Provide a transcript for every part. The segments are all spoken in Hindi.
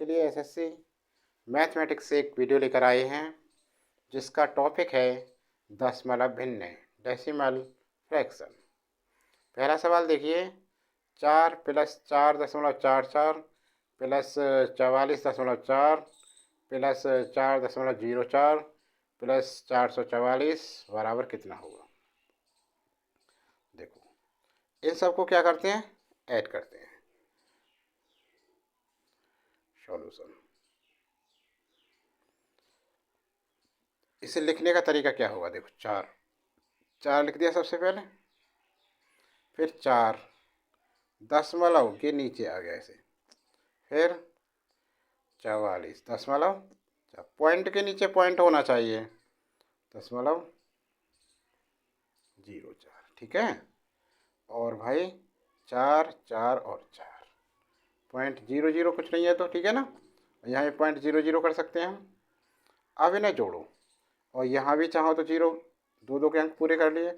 आपके लिए एसएससी मैथमेटिक्स से एक वीडियो लेकर आए हैं जिसका टॉपिक है दशमलव भिन्न डेसिमल फ्रैक्शन। पहला सवाल देखिए, 4 + 4.44 प्लस 44.4 प्लस 4.04 प्लस 444 बराबर कितना होगा। देखो इन सबको क्या करते हैं, ऐड करते हैं। सॉल्यूशन इसे लिखने का तरीका क्या होगा, देखो 4 लिख दिया सबसे पहले, फिर 4 दशमलव के नीचे आ गया ऐसे, फिर 44 दशमलव, पॉइंट के नीचे पॉइंट होना चाहिए, दशमलव 04, ठीक है। और भाई 4 4 और 4 .00 कुछ नहीं है तो ठीक है ना, यहाँ पे .00 कर सकते हैं हम। अब इन्हें जोड़ो और यहाँ भी चाहो तो 0, दो के अंक पूरे कर लिए।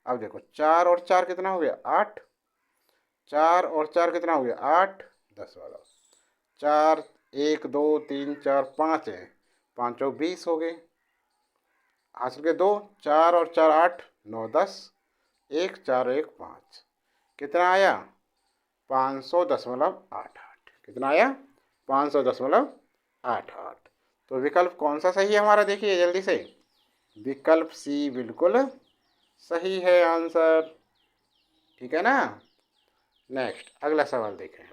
अब देखो 4 और 4 कितना हो गया, 8, 4 और 4 कितना हो गया, 8 दशमलव 4, 1 2 3 4 5 है, 5 चौक 20 हो गए, हासिल के 2, 4 और 4 8 9 10, 1 4 1 5, कितना आया 500.88, कितना आया 500.88। तो विकल्प कौन सा सही है हमारा, देखिए जल्दी से, विकल्प सी बिल्कुल सही है आंसर, ठीक है ना। नेक्स्ट अगला सवाल देखें।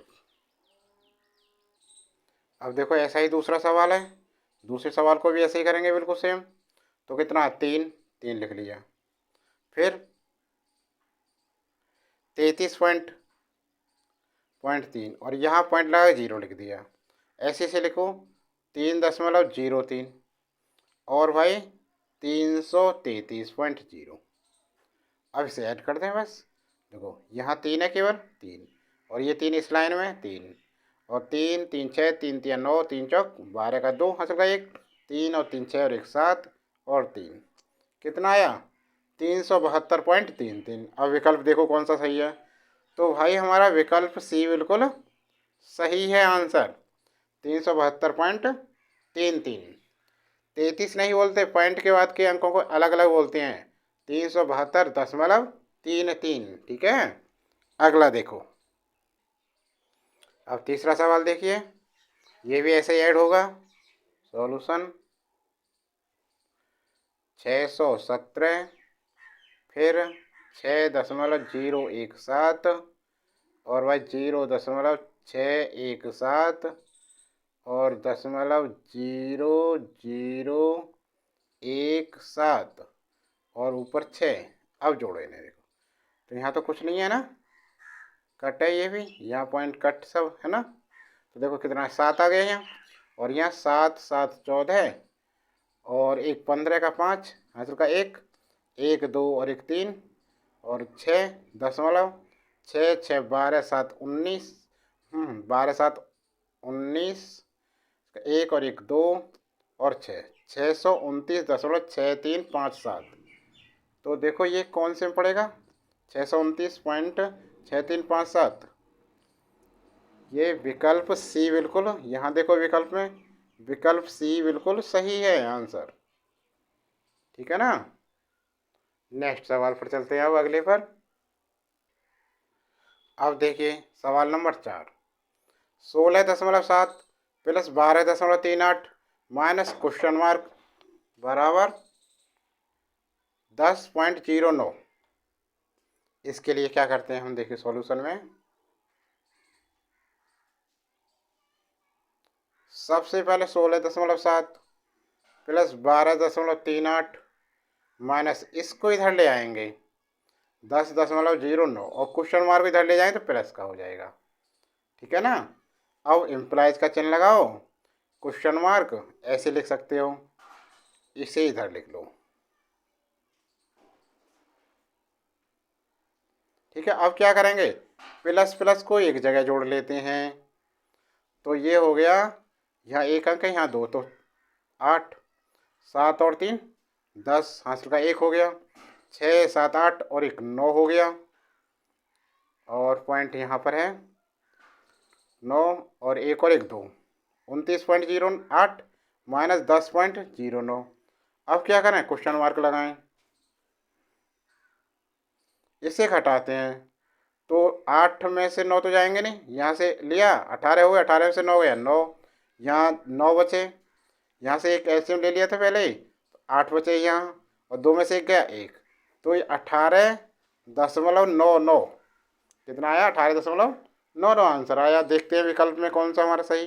अब देखो ऐसा ही दूसरा सवाल है, दूसरे सवाल को भी ऐसे ही करेंगे बिल्कुल सेम। तो कितना 3 लिख लिया, फिर 33.3 और यहाँ पॉइंट लगा 0 लिख दिया, ऐसे से लिखो 3.03 और भाई 333.0। अब इसे ऐड कर दें बस। देखो यहाँ 3 है केवल 3 और ये 3 इस लाइन में 3 और 3 3 6 3 3 9 3 चौक 12 का 2 हासिल का 1, 3 और 3 6 और 1 7 और 3, कितना आया 372.33। अब विकल्प देखो कौन सा सही है, तो भाई हमारा विकल्प सी बिल्कुल सही है आंसर, 372.33। 33 नहीं बोलते, पॉइंट के बाद के अंकों को अलग अलग बोलते हैं, 372.33, ठीक है। अगला देखो, अब तीसरा सवाल देखिए, ये भी ऐसे ही ऐड होगा। सॉल्यूशन 617 फिर 6.017 और भाई 0.617 और 0.0017 और ऊपर 6। अब जोड़ो इन्हें, देखो तो यहाँ तो कुछ नहीं है ना, कट है ये भी, यहाँ पॉइंट कट सब है ना, तो देखो कितना 7 आ गया यहाँ, और यहाँ 7 7 14 और एक 15 का 5 हासिल का 1 1 2 और 1 3 और 6 दशमलव 6 6 12 7 19, 12 7 19, 1 और 1 2 और 6 629.6357। तो देखो ये कौन से में पड़ेगा, 629.6357, ये विकल्प सी बिल्कुल, यहाँ देखो विकल्प में, विकल्प सी बिल्कुल सही है आंसर, ठीक है ना। नेक्स्ट सवाल पर चलते हैं, अब अगले पर। अब देखिए सवाल number 4, 16.7 plus 12.38 minus question mark बराबर 10.09। इसके लिए क्या करते हैं हम, देखिए सॉल्यूशन में सबसे पहले 16.7 प्लस 12.38 माइनस इसको इधर ले आएंगे 10.09 और क्वेश्चन मार्क इधर ले जाएं तो प्लस का हो जाएगा, ठीक है ना। अब इम्प्लाइज का चिन्ह लगाओ, क्वेश्चन मार्क ऐसे लिख सकते हो, इसे इधर लिख लो, ठीक है। अब क्या करेंगे, प्लस प्लस को एक जगह जोड़ लेते हैं, तो ये हो गया, यहाँ 1 अंक है यहाँ 2, तो 8 7 और 3 10 हासिल का 1 हो गया, 6 7 8 और 1 9 हो गया, और पॉइंट यहाँ पर है 9 और 1 और 1 2, 29.08 माइनस 10.09। अब क्या करें, क्वेश्चन मार्क लगाएं, इसे घटाते हैं तो 8 में से 9 तो जाएंगे नहीं, यहाँ से लिया 18 हो गया, 18 में से 9 गया 9, यहाँ 9 बचे, यहाँ से एक एलसीएम ले लिया था पहले ही, 8 बचे यहाँ, और 2 में से 1 गया 1, तो ये 18.99 कितना आया, 18.99 आंसर आया। देखते हैं विकल्प में कौन सा हमारा सही।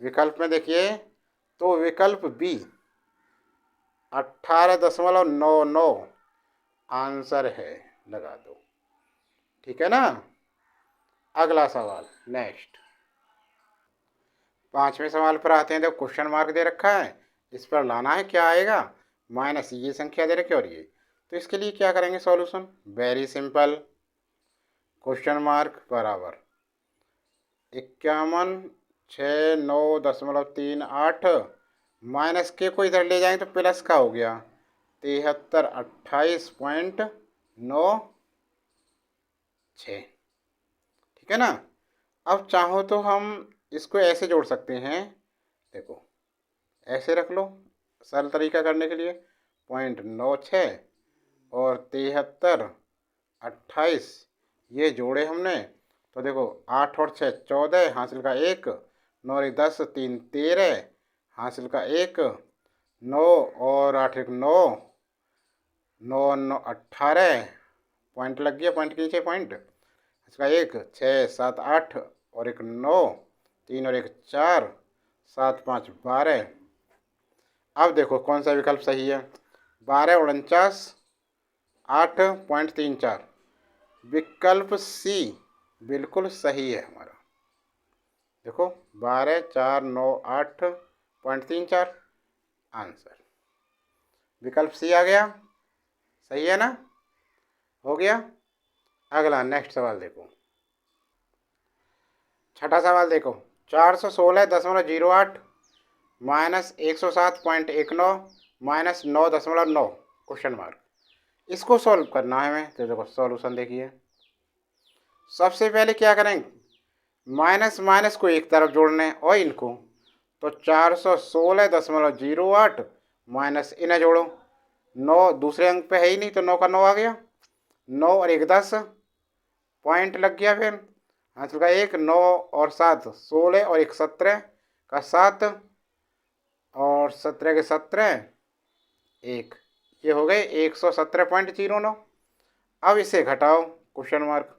विकल्प में देखिए तो विकल्प बी 18.99 आंसर है, लगा दो, ठीक है ना। अगला सवाल, नेक्स्ट 5वें सवाल पर आते हैं। तो क्वेश्चन मार्क दे रखा है, इस पर लाना है, क्या आएगा, माइनस ये संख्या दे रखी और ये, तो इसके लिए क्या करेंगे solution, very simple, question mark बराबर 51,6,9.38 माइनस के को इधर ले जाएंगे तो प्लस का हो गया 7328.96, ठीक है ना। अब चाहो तो हम इसको ऐसे जोड़ सकते हैं, देखो ऐसे रख लो सरल तरीका करने के लिए, 0.96 और 7328 ये जोड़े हमने, तो देखो 8 और 6 14, हासिल का 1, 9 और 10 3 13, हासिल का 1, 9 और 8 1 9, 9 9 18, पॉइंट लग गया, पॉइंट के नीचे पॉइंट, इसका 1 6 7 8 और 1 9, 3 और 1 4, 7 5 12। अब देखो कौन सा विकल्प सही है, 12 49 8.34, विकल्प सी बिल्कुल सही है हमारा। देखो 12,4,9,8.34 आंसर, विकल्प सी आ गया, सही है ना, हो गया। अगला नेक्स्ट सवाल देखो, छठा सवाल देखो, 416.08 माइनस 107.19 माइनस 9.9 क्वेश्चन मार्क, इसको सॉल्व करना है हमें। तो देखो सॉल्यूशन देखिए, सबसे पहले क्या करेंगे, माइनस माइनस को एक तरफ जोड़ने और इनको, तो 416.08 माइनस इन्हें जोड़ो, 9 दूसरे अंक पे है ही नहीं तो 9 का 9 आ गया, 9 और 1 10, पॉइंट लग गया, फिर हासिल का 1, 9 और 7 16 और 1 17 का 7 और 17 के 17 1, ये हो गए 117.09। अब इसे घटाओ क्वेश्चन मार्क,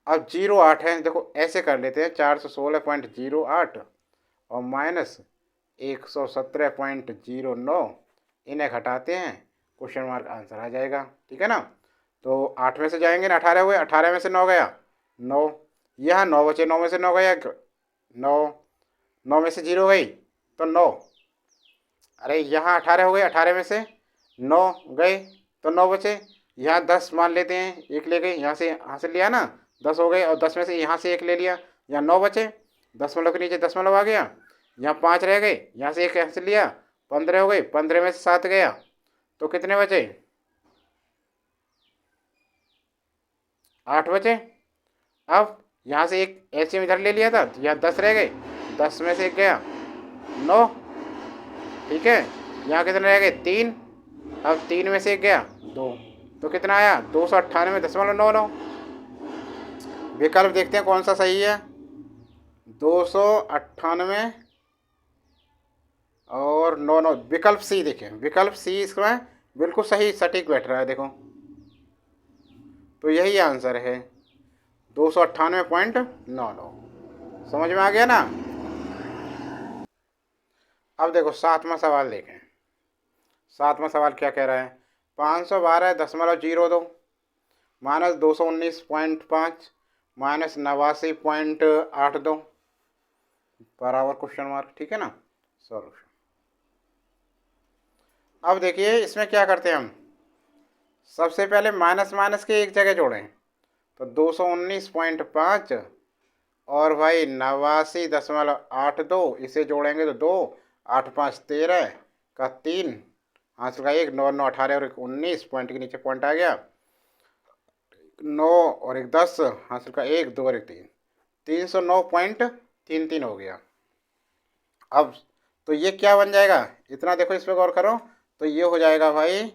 अब 08 है, देखो ऐसे कर लेते हैं, 416.08 और माइनस 117.09, इन्हें घटाते हैं, क्वेश्चन मार्क आंसर आ जाएगा, ठीक है ना। तो 8 में से जाएंगे ना, 18 हुए, 18 में से 9 गया 9, यहाँ 9 बचे, 9 में से 9 गया 9, 9 में से 0 गई तो 9, अरे यहाँ 18 हो गए, 18 में से 9 गए तो 9 बचे, यहाँ 10 मान लेते हैं, एक ले गए, यहाँ से लिया ना, 10 हो गए, और 10 में से यहाँ से एक ले लिया, यहाँ 9 बचे, दशमलव के नीचे दशमलव आ गया, यहाँ 5 रह गए, यहाँ से एक यहाँ से लिया, 15 हो गए, 15 में से 7 गया तो कितने बचे, 8 बचे। अब यहाँ से एक एलसीएम इधर ले लिया था, तो यहाँ 10 रह गए, 10 में से एक गया 9, ठीक है, यहाँ कितने रह गए 3, अब 3 में से एक गया 2, तो कितना आया 298.99। विकल्प देखते हैं कौन सा सही है, 298 और 9 विकल्प सी देखें, विकल्प सी इसमें बिल्कुल सही सटीक बैठ रहा है, देखो तो यही आंसर है 298.99, समझ में आ गया ना। अब देखो 7वां सवाल देखें, 7वां सवाल क्या कह रहा है, 512.02 माइनस 219.5 माइनस 89.82 बराबर क्वेश्चन मार्क, ठीक है ना, सॉल्यूशन। अब देखिए इसमें क्या करते हैं हम, सबसे पहले माइनस माइनस के एक जगह जोड़ें, तो 219.5 और भाई 89.82 इसे जोड़ेंगे तो 2 8 5 13 का 3, हासिल का 1 9 9 18 और 19, पॉइंट के नीचे पॉइंट आ गया, 9 और एक 10 हासिल का 1 2 और एक 3, 309.33 हो गया। अब तो ये क्या बन जाएगा, इतना देखो इस पर गौर करो, तो ये हो जाएगा भाई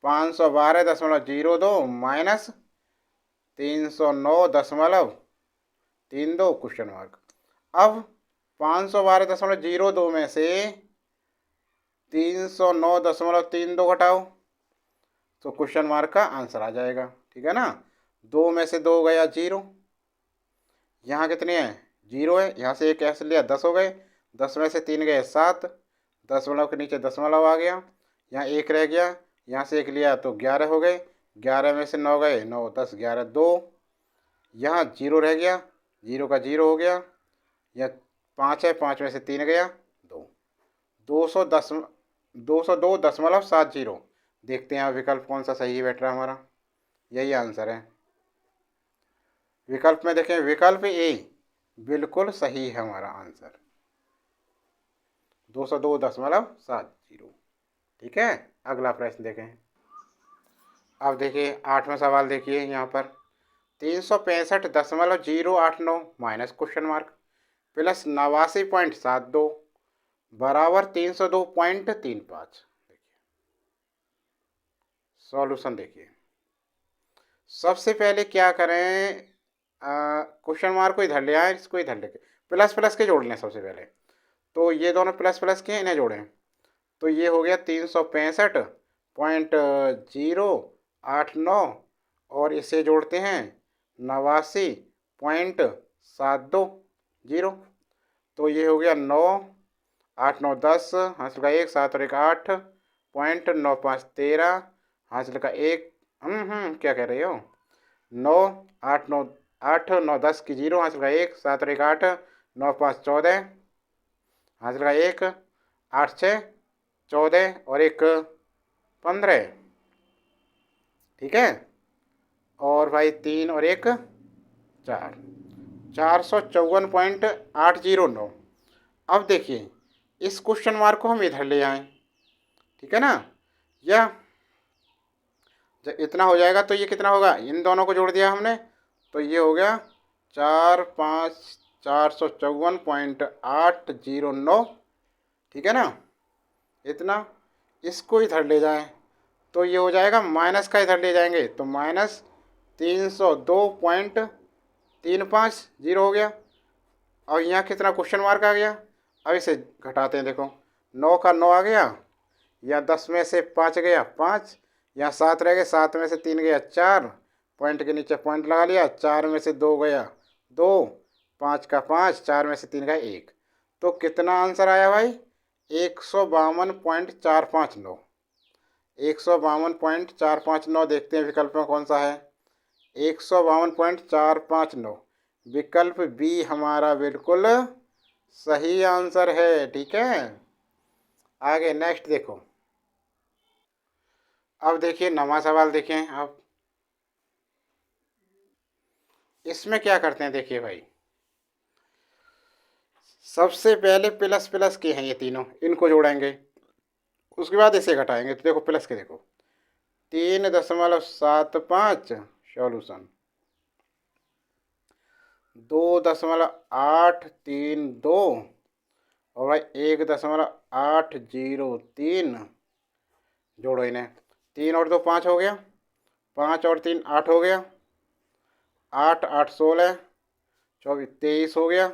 512.02 माइनस 309.32 क्वेश्चन मार्क। अब 512.02 में से 309.32 घटाओ तो क्वेश्चन मार्क का आंसर आ जाएगा, ठीक है ना। 2 में से 2 गया 0, यहाँ कितने हैं 0 है, यहाँ से एक ऐसे लिया 10 हो गए, 10 में से 3 गए 7, दशमलव के नीचे दशमलव आ गया, यहाँ एक रह गया, यहाँ से एक लिया तो 11 हो गए, 11 में से 9 गए 9 10 11 2, यहाँ 0 रह गया, 0 का 0 हो गया, यह 5 है, 5 में से 3 गया 2, 202.70। देखते हैं विकल्प कौन सा सही बैठ रहा है हमारा, यही आंसर है। विकल्प में देखें, विकल्प ए बिल्कुल सही है हमारा आंसर, 202.70। ठीक है, अगला प्रश्न देखें। अब देखिए 8वां सवाल, देखिए यहाँ पर 365.089 माइनस क्वेश्चन मार्क प्लस 89.72 बराबर 302.35। सॉल्यूशन देखिए, सबसे पहले क्या करें, क्वेश्चन मार्क को इधर ले आए, इसको इधर लेके प्लस प्लस के जोड़ लें सबसे पहले। तो ये दोनों प्लस प्लस के इन्हें जोड़ें, तो ये हो गया 365.089 और इसे जोड़ते हैं 89.720, तो ये हो गया 9 8 9 10 हासिल का 1 7 और 1 8.95 13 हासिल का 1 क्या कह रहे हो, 9 8 9 8 9 10 की 0 हासिल का 1 7 और 1 8 9 5 14 हासिल का 1 8 6 14 और 1 15, ठीक है। और भाई 3 और 1 4, 454.809। अब देखिए इस क्वेश्चन मार्क को हम इधर ले आए, ठीक है ना, या जब इतना हो जाएगा तो ये कितना होगा, इन दोनों को जोड़ दिया हमने तो ये हो गया 454.809, ठीक है ना। इतना इसको इधर ले जाएं तो ये हो जाएगा, माइनस का इधर ले जाएंगे तो माइनस 302.350 हो गया, और यहाँ कितना क्वेश्चन मार्क आ गया। अब इसे घटाते हैं, देखो 9 का 9 आ गया, या 10 में से 5 गया 5, यहाँ 7 रह गए, 7 में से 3 गया 4, पॉइंट के नीचे पॉइंट लगा लिया, 4 में से 2 गया 2, 5 का 5, 4 में से 3 गया 1, तो कितना आंसर आया भाई 152.459, 152.459। देखते हैं विकल्प में कौन सा है, 152.459, विकल्प बी हमारा बिल्कुल सही आंसर है, ठीक है। आगे नेक्स्ट देखो, अब देखिए 9वां सवाल देखें। अब इसमें क्या करते हैं, देखिए भाई सबसे पहले प्लस प्लस के हैं ये तीनों, इनको जोड़ेंगे, उसके बाद इसे घटाएंगे, तो देखो प्लस के देखो 3.75 सॉल्यूशन 2.832 और भाई 1.803, जोड़ो इन्हें, 3 और 2 5 हो गया, 5 और 3 8 हो गया, 8 8 16 24 23 हो गया,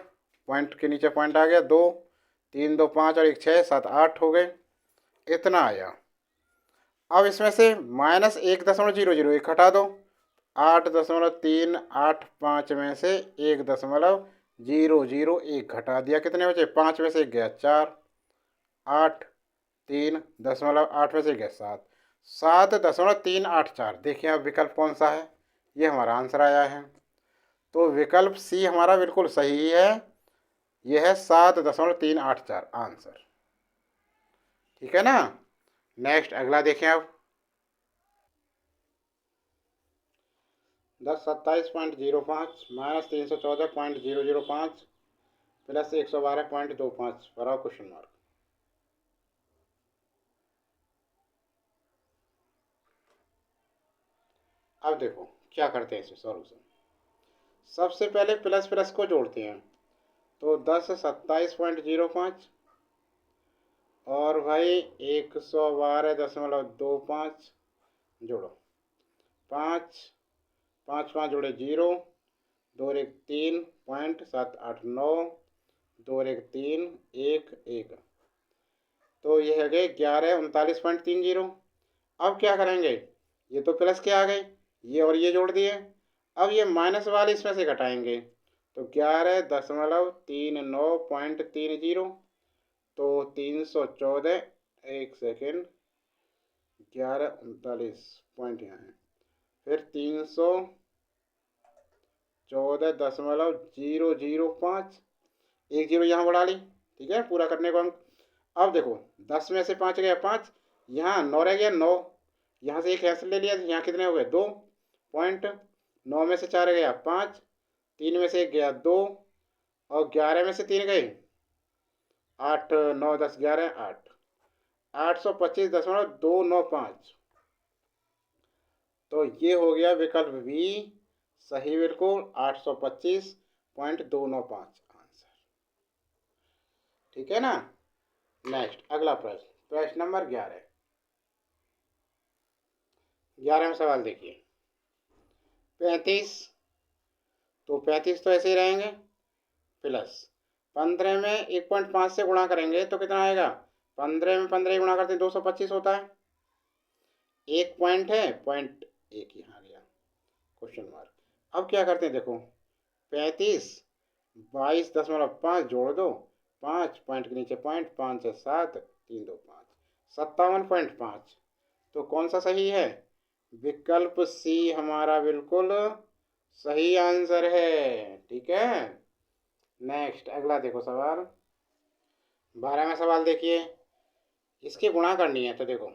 पॉइंट के नीचे पॉइंट आ गया 2 3 2 5 और 1 6 7 8 हो गए, इतना आया। अब इसमें से माइनस 1.001 हटा दो, 8.385 में से 1.001 घटा दिया, कितने बचे 5 में से 1 गया 4, 8 3.8 में से गया 7, 7.384। देखिए अब विकल्प कौन सा है, ये हमारा आंसर आया है, तो विकल्प सी हमारा बिल्कुल सही है, यह है 7.384 आंसर, ठीक है ना। नेक्स्ट अगला देखें, अब 1027.05 माइनस 314.005 प्लस 112.25 बराबर क्वेश्चन मार्क। अब देखो क्या करते हैं इसमें सॉल्यूशन, सबसे पहले प्लस प्लस को जोड़ते हैं, तो 1027.05 और भाई 112.25 जोड़ो, 5 5 5 जोड़े 0, 2 और 1 3.789, 2 और 1 3 1 1, तो ये है गए 1139.30। अब क्या करेंगे, ये तो प्लस के आ गए, ये और ये जोड़ दिए, अब ये माइनस वाले इसमें से घटाएंगे, तो 11.39.30, तो 314, एक सेकेंड, 1139 यहाँ है, फिर 314.005, एक जीरो यहाँ बढ़ा ली, ठीक है, पूरा करने को अंक। अब देखो 10 में से 5 गया 5, यहाँ 9 रह गया 9, यहाँ से एक कैंसिल ले लिया, यहाँ कितने हो गए 2.9 में से 4 गया 5, 3 में से 1 गया 2, और 11 में से 3 गए 8, 9 10 11 8, 825.295, तो ये हो गया विकल्प बी सही, बिल्कुल 825.295 आंसर, ठीक है ना। नेक्स्ट अगला प्रश्न, प्रश्न नंबर 11, 11 में सवाल देखिए, 35, तो 35 तो ऐसे ही रहेंगे, प्लस 15 में 1.5 से गुणा करेंगे तो कितना आएगा, 15 में 15 गुणा करते 225 होता है, एक पॉइंट है, पॉइंट एक यहाँ गया क्वेश्चन मार्क। अब क्या करते हैं देखो, 35 22.5 जोड़ दो, 5 पॉइंट के नीचे पॉइंट, 5 है 7, 3 2 5, 57.5, तो कौन सा सही है, विकल्प सी हमारा बिल्कुल सही आंसर है, ठीक है। नेक्स्ट अगला देखो सवाल, 12 में सवाल देखिए, इसकी गुणा करनी है, तो देखो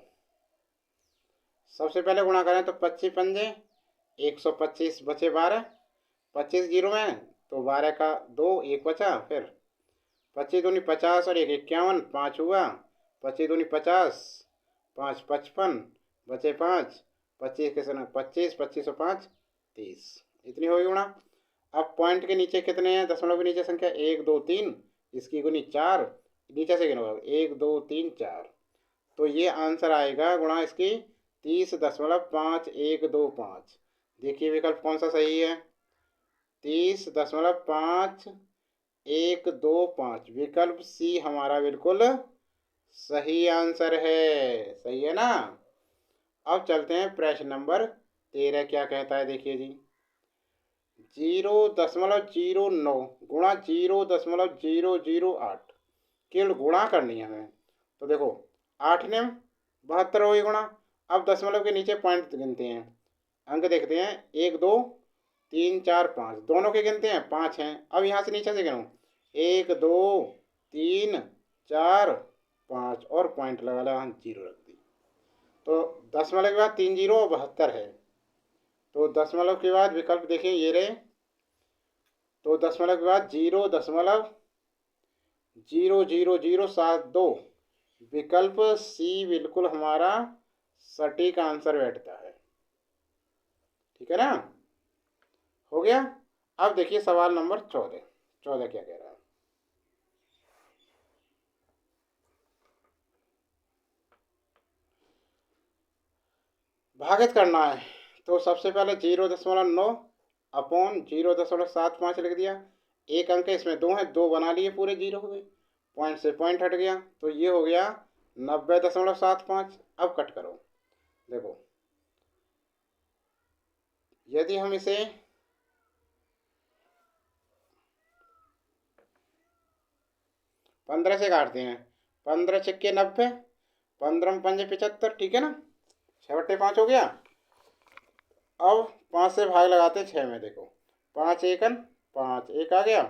सबसे पहले गुणा करें तो 25 पंजे 125 बचे 12, 25 जीरो में तो 12 का 2 1 बचा, फिर 25 दूनी 50 और 1 51, 5 हुआ, 25 दूनी 50, 5 55, बचे 5, 25 के समय 25, 25 और 5 30, इतनी होगी गुणा। अब पॉइंट के नीचे कितने हैं, दशमलव के नीचे संख्या 1 2 3, इसकी गुनी 4, नीचे से गिनो 1 2 3 4, तो ये आंसर आएगा गुणा इसकी 30.5125। देखिए विकल्प कौन सा सही है, 30.5125, विकल्प सी हमारा बिल्कुल सही आंसर है, सही है ना। अब चलते हैं प्रश्न नंबर 13, क्या कहता है देखिए जी, 0.09 गुणा 0.008, केवल गुणा करनी है हमें, तो देखो 8 ने 72 हो गई गुणा। अब दशमलव के नीचे पॉइंट गिनते हैं, अंक देखते हैं 1 2 3 4 5, दोनों के गिनते हैं 5 हैं। अब यहाँ से नीचे से गिनो 1 2 3 4 5 और पॉइंट लगा ला, जीरो रख दी, तो दशमलव के बाद 3 जीरो 72 है, तो दशमलव के बाद विकल्प देखें ये रहे, तो दशमलव के बाद 0.000072, विकल्प सी बिल्कुल हमारा सटीक आंसर बैठता है, ठीक है ना, हो गया। अब देखिए सवाल नंबर 14, 14 क्या कह रहा है, भागित करना है, तो सबसे पहले 0.9 अपॉन 0.75 लिख दिया, एक अंक इसमें 2 है, 2 बना लिए पूरे, जीरो हो गए, पॉइंट से पॉइंट हट गया, तो ये हो गया 90.75। अब कट करो, देखो यदि हम इसे 15 से काटते हैं, 15 छक्के 90, 15 पंजे 75, ठीक है ना, 6/5 हो गया। अब 5 से भाग लगाते 6 में, देखो 5 एकन 5, एक आ गया,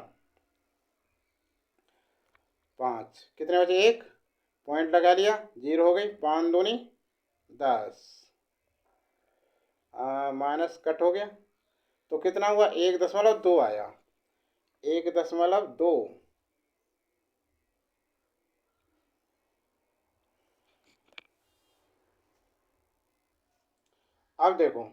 5 कितने बचे, एक पॉइंट लगा लिया, जीरो हो गई, 5 दूनी 10, माइनस कट हो गया, तो कितना हुआ, 1.2 आया, 1.2। अब देखो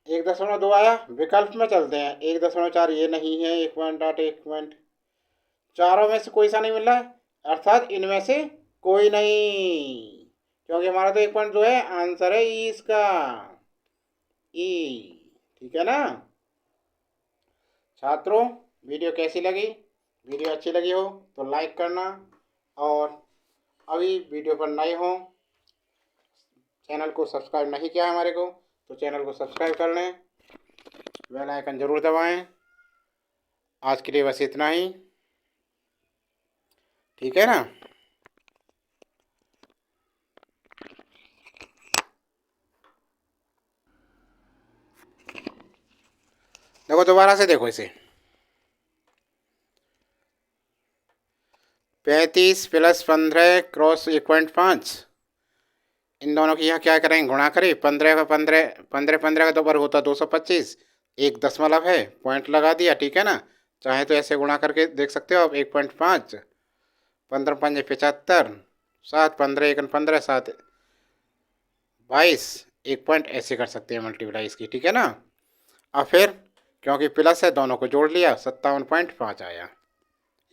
1.2 आया। विकल्प में चलते हैं। 1.4 ये नहीं है। 1.8 1. चारों में से कोई सा नहीं मिल रहा है, अर्थात इनमें से कोई नहीं, क्योंकि हमारा तो 1.2 है। आंसर है ई इसका, ई। ठीक है ना छात्रों, वीडियो कैसी लगी? वीडियो अच्छी लगी हो तो लाइक करना, और अभी वीडियो पर नए हो, चैनल को सब्सक्राइब नहीं किया है हमारे को, तो चैनल को सब्सक्राइब कर लें, बेल आइकन ज़रूर दबाएं। आज के लिए बस इतना ही, ठीक है ना। देखो दोबारा से देखो इसे। 35 + 15 क्रॉस 1.5, इन दोनों की यहाँ क्या करेंगे, गुणा करें। 15 का 15, 15 15 का 2 बार होता 225, 1 दशमलव है, पॉइंट लगा दिया। ठीक है ना, चाहे तो ऐसे गुणा करके देख सकते हो आप। 1.5, 15 5 75, 7 15 1 15, 7 22, 1 पॉइंट ऐसे कर सकते हैं मल्टीप्लाई इसकी। ठीक है ना, अब फिर क्योंकि प्लस है दोनों को जोड़ लिया, 57.5 आया।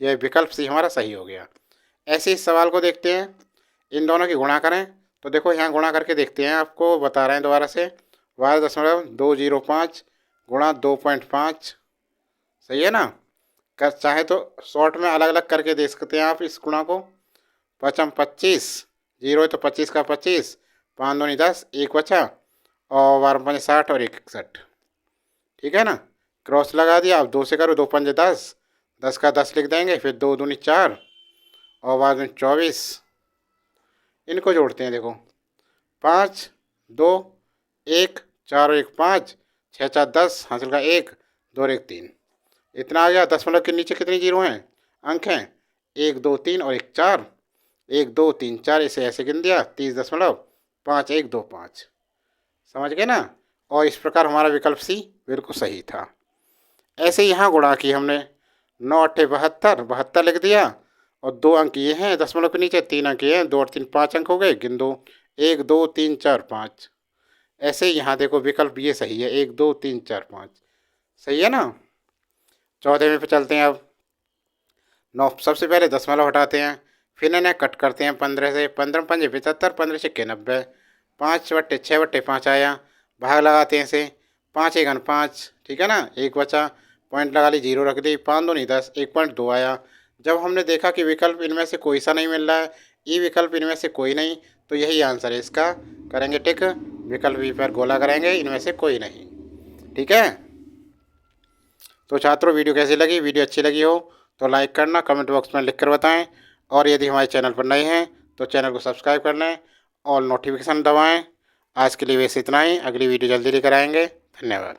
यह विकल्प सी हमारा सही हो गया। ऐसे इस सवाल को देखते हैं, इन दोनों की गुणा करें। तो देखो यहाँ गुणा करके देखते हैं, आपको बता रहे हैं दोबारा से। 12.205 गुणा 2.5, सही है ना। कर चाहे तो शॉर्ट में अलग अलग करके देख सकते हैं आप इस गुणा को। 5 25, 0 है तो 25 का 25, 5 दूनी 10, 1 बचा, और 12 5 60 और 1 61। ठीक है ना, क्रॉस लगा दिया। अब 2 से करो, 2 5 10, 10 का 10 लिख देंगे, फिर 2 दूनी 4 और 12 दूनी 24। इनको जोड़ते हैं, देखो 5 2 1, 4 और 1 5, 6 4 10, हासिल का 1, 2 और 1 3। इतना आ गया। दशमलव के नीचे कितनी जीरो हैं, अंक हैं, 1 2 3 और 1 4, 1 2 3 4, इसे ऐसे गिन दिया। 30.5 1 2 5, समझ गए ना। और इस प्रकार हमारा विकल्प सी बिल्कुल सही था। ऐसे यहाँ गुणा की हमने, 9 8 72, 72 लिख दिया, और 2 अंक ये हैं दशमलव के नीचे, 3 अंक ये हैं, 2 और 3 5 अंक हो गए, गिन दो। 1 2 3 4 5। ऐसे यहाँ देखो विकल्प ये सही है, 1 2 3 4 5, सही है ना। 14वें पे चलते हैं अब। 9 सबसे पहले दशमलव हटाते हैं, फिर इन्हें कट करते हैं 15 से। 15 5 75, 15 6 90, 5 बट्टे 6 बट्टे 5 आया। भाग लगाते हैं इसे, 5 1 5, ठीक है ना, 1 बचा, पॉइंट लगा ली, 0 रख दी, 5 दूनी 10, 1.2 आया। जब हमने देखा कि विकल्प इनमें से कोई सा नहीं मिल रहा है, ई विकल्प इनमें से कोई नहीं, तो यही आंसर है इसका। करेंगे टिक, विकल्प बी पर गोला करेंगे, इनमें से कोई नहीं। ठीक है, तो छात्रों वीडियो कैसी लगी? वीडियो अच्छी लगी हो तो लाइक करना, कमेंट बॉक्स में लिख कर बताएं, और यदि हमारे चैनल पर नए हैं तो चैनल को सब्सक्राइब कर लें और नोटिफिकेशन दबाएं। आज के लिए बस इतना ही, अगली वीडियो जल्दी लेकर आएंगे। धन्यवाद।